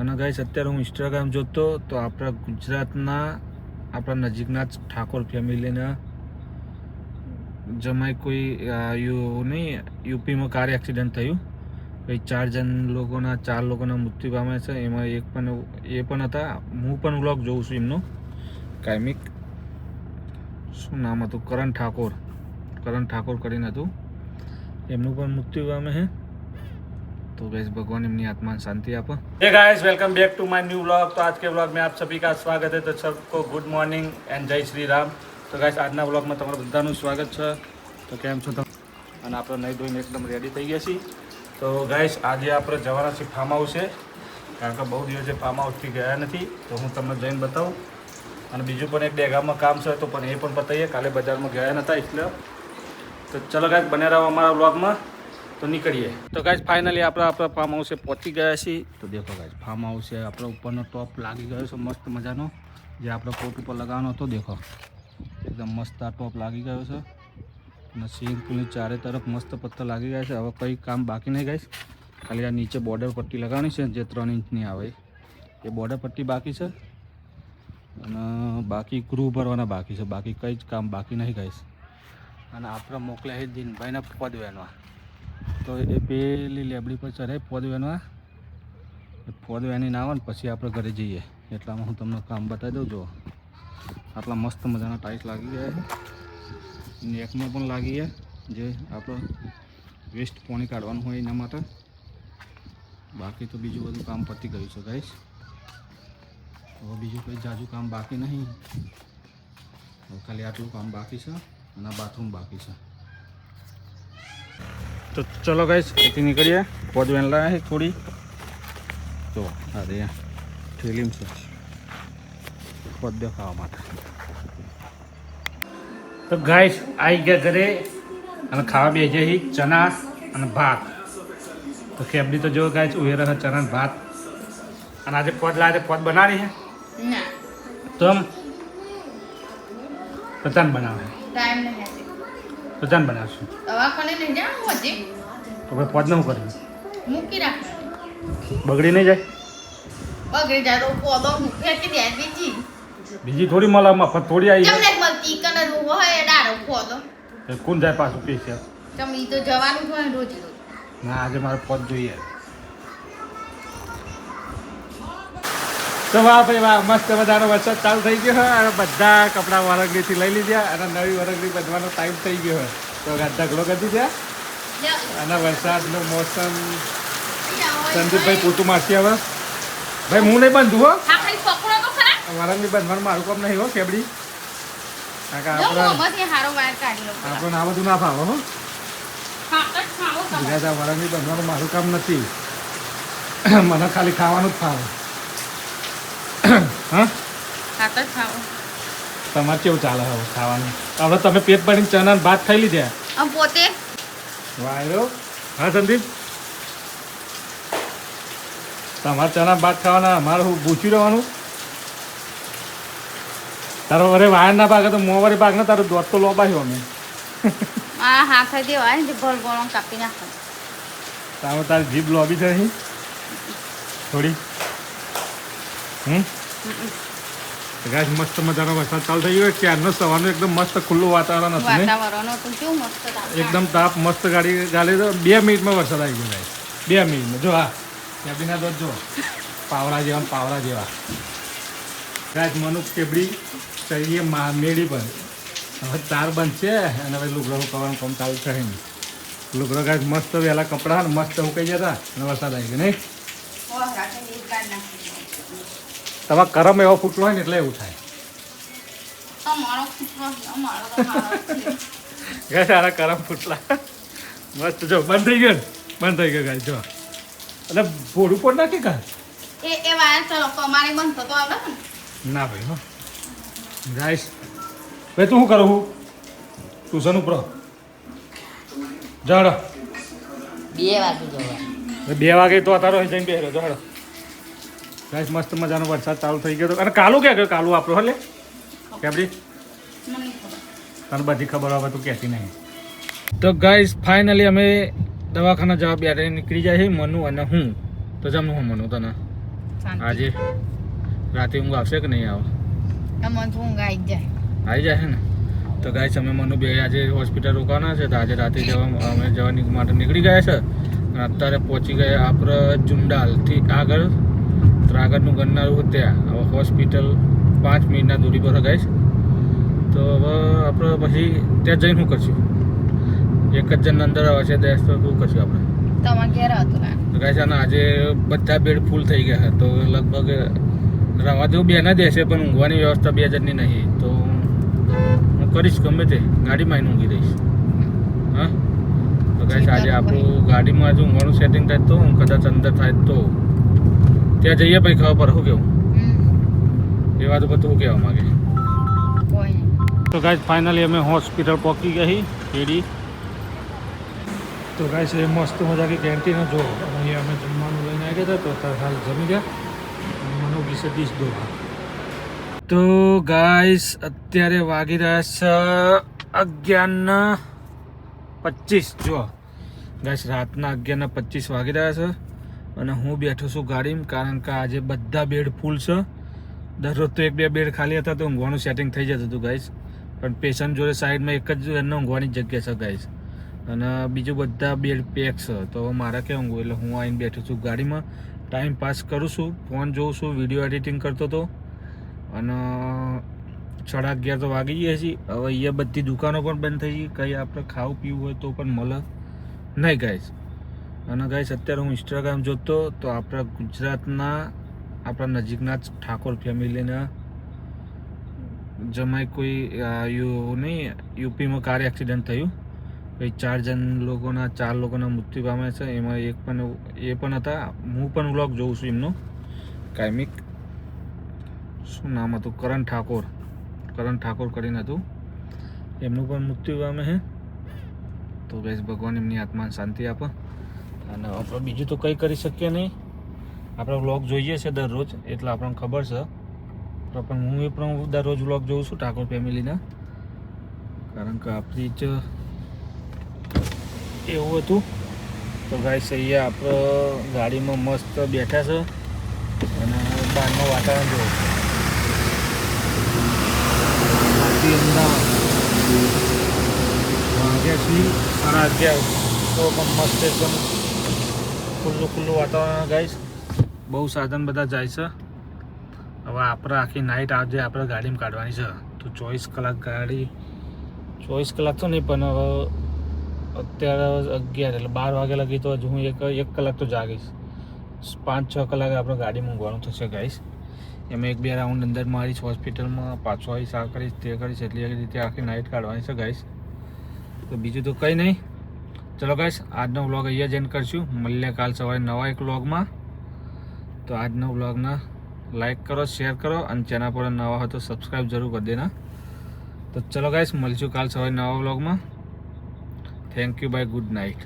અને ગાઈસ અત્યારે હું ઇન્સ્ટાગ્રામ જોતો તો આપણા ગુજરાતના આપણા નજીકના જ ઠાકોર ફેમિલીના જમાઈ કોઈ યુપીમાં કાર એક્સિડન્ટ થયું. કંઈ 4 લોકોના મૃત્યુ પામ્યા છે. એમાં એ પણ હતા. હું પણ વ્લોગ જોઉં છું એમનો કાયમિક. શું નામ હતું? કરણ ઠાકોર કરીને હતું. એમનું પણ મૃત્યુ પામે છે. तो गाइस भगवान अपनी आत्मा शांति आपा. Hey guys welcome back to my new vlog. तो आज के व्लॉग में आप सभी का स्वागत है. तो सबको गुड मॉर्निंग एंड जय श्री राम. तो गाइस આજના વ્લોગમાં તમારું બધાનું સ્વાગત છે. તો કેમ છો તમે? અને આપણે નહીં ધોઈને એકદમ રેડી થઈ ગયા છીએ. તો ગાઈસ આજે આપણે જવાના છીએ ફાર્મ હાઉસે, કારણ કે બહુ દિવસે ફાર્મ હાઉસથી ગયા નથી. તો હું તમને જઈને બતાવું. અને બીજું પણ એક ડેગામાં કામ છે તો પણ એ પણ બતાવીએ. કાલે બજારમાં ગયા નહોતા એટલે. તો ચલો ગાઈસ બને રહો અમારા વ્લોગમાં. તો નીકળીએ. તો ગાઈસ ફાઇનલી આપણા ફાર્મ હાઉસે પહોંચી ગયા છીએ. તો દેખો ગાઈસ ફાર્મ હાઉસે આપણો ઉપરનો ટોપ લાગી ગયો છે મસ્ત મજાનો, જે આપણે કોટ ઉપર લગાવવાનો હતો. દેખો એકદમ મસ્ત આ ટોપ લાગી ગયો છે. અને સ્વિમિંગ પુલની ચારે તરફ મસ્ત પથ્થર લાગી ગયા છે. હવે કંઈ કામ બાકી નહીં ગાઈસ, ખાલી આ નીચે બોર્ડર પટ્ટી લગાવવાની છે જે 3 ઇંચની આવે એ બોર્ડર પટ્ટી બાકી છે. અને બાકી ક્રૂ ભરવાના બાકી છે. બાકી કંઈ જ કામ બાકી નહીં ગાઈસ. અને આપણે મોકલ્યા છે દિનભાઈના પદ વેનવા. તો એ પેલી લેબડી પર ચઢે પદ વેનવા. પદ વેની ના આવે ને પછી આપણે ઘરે જઈએ. એટલામાં હું તમને કામ બતાવી દઉં. જો આટલા મસ્ત મજાના ટાઇલ્સ લાગી ગયા છે. નેકમાં પણ લાગી ગયા, જે આપણે વેસ્ટ પાણી કાઢવાનું હોય એના માટે. બાકી તો બીજું બધું કામ પતી ગયું છે ગાઈસ. હવે બીજું કંઈ જાજુ કામ બાકી નહીં. હવે ખાલી આટલું કામ બાકી છે અને બાથરૂમ બાકી છે. તો ચલો ગાઈસ અહીંથી નીકળીએ. પદ વેન લાવે થોડી. જો અરે થેલીમ છે પદ દેખાવા માટે. તો ગાઈસ આવી ગયા ઘરે અને ખાવા બેસીએ છીએ ચણા અને ભાત. તો ખેબડી તો જો ગાઈસ ઉભે રહે ચણા અને ભાત. અને આજે પદ લાવે પદ બનાવી છે તો પચાન બનાવે. ટાઈમ નહીં પચાન બનાવશું દવાખાને લઈ જાવ હજી. તો ભાઈ પદ શું કર્યું? મૂકી રાખ. બગડી નહીં જાય? બગડી જાય તો પોદો ફેંકી દે. બીજી થોડી મળે મફત થોડી આવી તમને મળતી કને હોય એ ડાળો પોદો. કોણ જાય પાછું પૈસા? તમે ઈ તો જવાનું હોય રોજ રોજ. ના આજે મારે પદ જોઈએ. તો વાહ ભાઈ વાહ, મસ્ત મજાનો વરસાદ ચાલુ થઈ ગયો હોય અને બધા કપડાં વરંગડીથી લઈ લીધા અને નવી વરંગડી બધવાનો ટાઈમ થઈ ગયો હોય. તો ઢગલો કરી દીધા અને વરસાદનો મોસમ. સંદીપભાઈ પોતું મારશે હવે. ભાઈ હું નહીં બાંધું હો. આપણે પકડો તો ખરા. વરંગડી બાંધવાનું મારું કામ નહીં હો કેબડી. કારણ કે જો મોમાંથી હારો વાયર કાઢી લો. આપણને આ બધું ના ફાવે હો. હા તો ખાઓ તમે. બીજા વરંગડી બાંધવાનું મારું કામ નથી. મને ખાલી ખાવાનું જ ફાવે. હા હા તો ખાઓ. તમારે કેવું ચાલે હવે ખાવાનું? હવે તમે પેટ ભરીને ચણા ને ભાત ખાઈ લીધા? આમ પોતે વાયરો. હા સંદીપ, તમારે ચણા ભાત ખાવાના, અમારે હું પૂછ્યું રહેવાનું. તારો વરે વાયર ના ભાગે તો મોવારી ભાગ ને તારો દોત તો લોબાયો અમે. આ હાથે દેવાય ને ગોળ ગોળ કાપી નાખો. તારો તારી જીભ લોબી છે અહીં થોડી. ગાઈસ મસ્ત મજાનો વરસાદ ચાલુ થઈ ગયો. ક્યારનો સવારનું એકદમ મસ્ત ખુલ્લું વાતાવરણ હતું ને. વાતાવરણ તો કેવું મસ્ત તાપ. એકદમ તાપ મસ્ત ગાડી ગાલે તો 2 મિનિટમાં વરસાદ આવી ગયો. 2 મિનિટમાં જો. હા કેબડીના દોત જો પાવડા જેવા. ગાઈસ મનુ કેબડી ચડીએ મેળી પર. હવે 4 બનશે અને હવે લુગડો સુકવવાનું કામ ચાલુ છે નહીં. લુગડો ગાઈસ મસ્ત વહેલા કપડાં મસ્ત સુકાઈ ગયા હતા અને વરસાદ આવી ગયો નહીં. તમારે કરમ એવો ફૂટલો હોય ને એટલે એવું થાય. ગાય સારા કરમ ફૂટલા મસ્ત. જો બંધ થઈ ગયો ગાય જો. એટલે ભોડું પણ નાખી કા એ વાયર ચલો કમાણી બંધ થતો આવડે ને. ના ભાઈ હો ગાઈસ. ભાઈ તું શું કરું હું ટ્યુશન ઉપર જડો 2 વાગે જવા. 2 વાગે તો તારો જઈને બેહરો જડો. ગાઈસ મસ્ત મજાનો વરસાદ ચાલુ થઈ ગયો. અને કાલું ક્યાં ગયો? કાલું આપણો હલે કેબડી તને બધી ખબર આવે તું કહેતી નહીં. તો ગાઈસ ફાઇનલી અમે દવાખાના જવા બે નીકળી જાય છે મનુ અને હું. તો જમનું હું મનુ તને શાંતિ. આજે રાતે ઊંઘ આવશે કે નહીં આવે? તમને તો ઊંઘ આવી જ જાય. આવી જાય છે ને? તો ગાઈસ અમે મનુ બે આજે હોસ્પિટલ રોકાવાના છે, તો આજે રાતે અમે જવાની માટે નીકળી ગયા છે અને અત્યારે પહોંચી ગયા આપણે જુંડાલથી આગળ, તો આગળનું ગણનારું ત્યાં. હવે હોસ્પિટલ 5 મિનિટના દૂરી પર ગાઈસ. તો હવે આપણે પછી ત્યાં જઈને શું કરશું? એક જ જણ અંદર આવે છે દેશ, તો શું કરશું આપણે? તમારે ઘેર હતું ને? તો ગાઈસ આના આજે બધા બેડ ફૂલ થઈ ગયા, તો લગભગ રવા જેવું બે ના દેશે, પણ ઊંઘવાની વ્યવસ્થા 2 જણની નહીં. તો હું કરીશ ગમે તે, ગાડીમાં આવીને ઊંઘી દઈશ. હા, તો ગાઈસ આજે આપણું ગાડીમાં જો ઊંઘવાનું સેટિંગ થાય તો, કદાચ અંદર થાય તો ત્યાં જઈએ પછી ખબર પડે. શું કેવું? એ વાત ઉપર શું કહેવા માગે? કોઈ નહીં. તો ગાઈસ ફાઇનલી અમે હોસ્પિટલ પહોંચી ગઈ રેડી. તો ગાઈસ એ મસ્ત મજાની કેન્ટીન જો અહીંયા અમે જમવાનું લઈને આવી ગયા હતા, તો હાલ જમી ગયા. મનો વિશે ડીશ દો. તો ગાઈસ અત્યારે વાગી રહ્યા છે 11:25. જો ગાઈસ રાતના 11:25 વાગી રહ્યા છે અને હું બેઠો છું ગાડીમાં, કારણ કે આજે બધા બેડ ફૂલ છે. દરરોજ તો 1-2 બેડ ખાલી હતા તો ઊંઘવાનું સેટિંગ થઈ જતું હતું ગાઈસ, પણ પેશન્ટ જોડે સાઈડમાં એક જ એમને ઊંઘવાની જગ્યા છે ગાઈસ, અને બીજું બધા બેડ પેક છે. તો મારે ક્યાં ઊંઘવું, એટલે હું આવીને બેઠો છું ગાડીમાં, ટાઈમ પાસ કરું છું, ફોન જોઉં છું, વિડીયો એડિટિંગ કરતો હતો. અને 11:30 તો વાગી ગયા છીએ. હવે અહીંયા બધી દુકાનો પણ બંધ થઈ ગઈ, કંઈ આપણે ખાવું પીવું હોય તો પણ મળે નહીં ગાઈસ. અને ગાઈસ અત્યારે હું ઇન્સ્ટાગ્રામ જોતો તો આપણા ગુજરાતના આપણા નજીકના જ ઠાકોર ફેમિલીના જમાઈ કોઈ નહીં યુપીમાં કાર એક્સિડન્ટ થયું, ભાઈ 4 લોકોના મૃત્યુ પામ્યા છે. એમાં એ પણ હતા. હું પણ વ્લોગ જોઉં છું એમનો કાયમિક. શું નામ હતું? કરણ ઠાકોર કરીને હતું. એમનું પણ મૃત્યુ પામે છે. તો ગાઈસ ભગવાન એમની આત્માને શાંતિ આપે. અને આપણે બીજું તો કંઈ કરી શકીએ નહીં. આપણે વ્લોગ જોઈએ છે દરરોજ, એટલે આપણને ખબર છે. પણ હું દરરોજ વ્લોગ જોઉં છું ઠાકોર ફેમિલીના, કારણ કે આપણી જ એવું હતું. તો ગાઈસ અહીંયા આપણે ગાડીમાં મસ્ત બેઠા છે અને બહારનું વાતાવરણ જોયું. વાગ્યા છીએ 11:30, તો પણ મસ્ત એકદમ ખુલ્લું વાતાવરણ ગાઈસ. બહુ સાધન બધા જાય છે. હવે આપણે આખી નાઇટ આજે આપણે ગાડીમાં કાઢવાની છે. તો 24 કલાક ગાડી, 24 કલાક તો નહીં, પણ હવે અત્યારે 11 એટલે 12 વાગ્યા લગી તો હજુ હું એક કલાક તો જાગીશ. 5-6 કલાક આપણે ગાડીમાં ઊંઘવાનું થશે ગાઈસ. એમાં 1-2 રાઉન્ડ અંદર મારીશ હોસ્પિટલમાં, પાછો આવીશ, આ કરીશ તે કરીશ, એટલી રીતે આખી નાઇટ કાઢવાની છે ગાઈસ. તો બીજું તો કંઈ નહીં. ચલો ગાઈસ આજનો વ્લોગ અહીંયા જ એન્ડ કરશું. મળીએ કાલ સવારે નવા એક વ્લોગમાં. તો આજનો વ્લોગના લાઈક કરો, શેર કરો અને ચેનલ પર નવા હોય તો સબસ્ક્રાઈબ જરૂર કરી દેના. તો ચલો ગાઈસ મળીશું કાલ સવારે નવા વ્લોગમાં. Thank you, bye, good night.